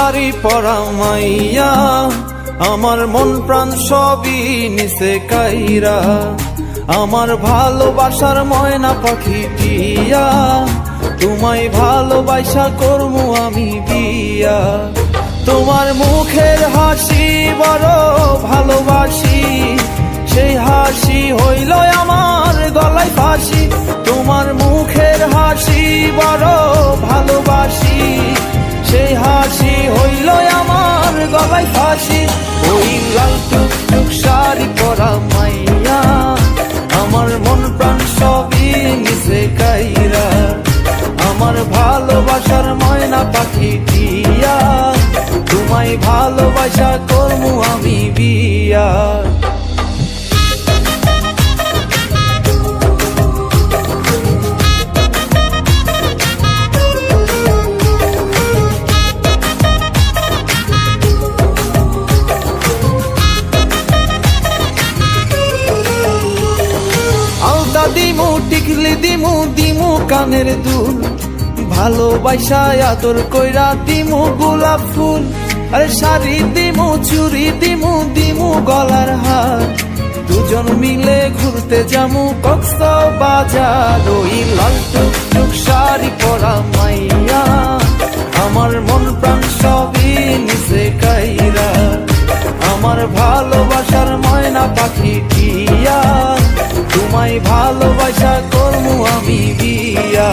শাড়ি পরা মাইয়া, আমার মন প্রাণ সবই নিচে কাইরা, আমার ভালোবাসার ময়না পাখি টিয়া, তোমায় ভালোবাসা করমু আমি বিয়া। তোমার মুখের হাসি বড় ভালোবাসি, সেই হাসি হইল আমার গলায় ফাঁসি। তোমার মুখের হাসি বড় ভালোবাসি, সেই হাসি হইল আমার গলায় ফাঁসি। ওই লাল টুকটুক শাড়ি পরা মাইয়া, আমার মন প্রাণ সবই নিচে কাইরা, আমার ভালোবাসার ময়না পাখি টিয়া, তোমায় ভালোবাসা করমু আমি বিয়া। আলতা দিমু টিকলি দিমু দিমু কানের দুল, ভালোবাসা আদর কইরা দিমু গোলাপ ফুল। আরে শাড়ি দিমু চুড়ি দিমু দিমু গলার হার, দুজন মিলে ঘুরতে যামু কক্সবাজার। ওই লাল টুকটুক শাড়ি পরা মাইয়া, আমার মন প্রাণ সবই নিচে কাইরা, আমার ভালোবাসার ময়না পাখি টিয়া, তোমায় ভালোবাসা করমু আমি বিয়া।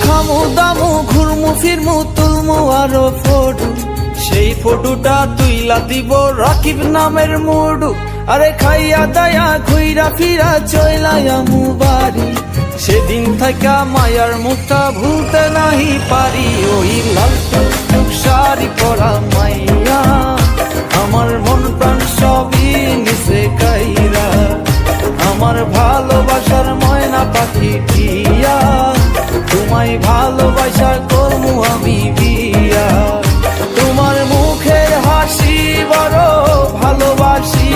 খামু দামু ঘুরমু ফিরমু তুলমু আরো ফটো, সেই ফটোটা তুইলা দিব রাকিব নামের মুডু। আরে খাইয়া দায়া ঘুইরা ফিরা চইলায়ামু বাড়ি, সেদিন থাকা মায়ার মুখটা ভুলতে নাহি পারি। ওই লাল টুকটুক শাড়ি পরা মাইয়া, আমার মন প্রাণ সবই নিচে কাইরা, আমার ভালোবাসার ময়না পাখি টিয়া, তোমায় ভালোবাসা করমু আমি বিয়া। তোমার মুখের হাসি বড় ভালোবাসি,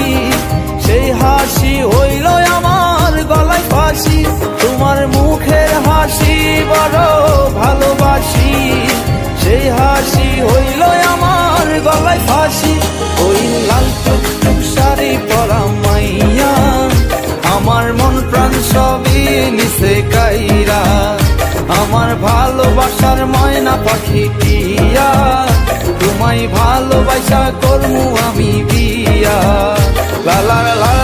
সেই হাসি হইল আমার গলায় ফাঁসি। তোমার মুখের হাসি বড় ভালোবাসি, সেই হাসি হইল আমার গলায় ফাঁসি। ওই লাল টুকটুক শাড়ি পরা মাইয়া, আমার মন প্রাণ সবই নিচে কাইরা, আমার ভালোবাসার ময়না পাখি টিয়া, তোমায় ভালোবাসা করমু আমি বিয়া। লা লা লা।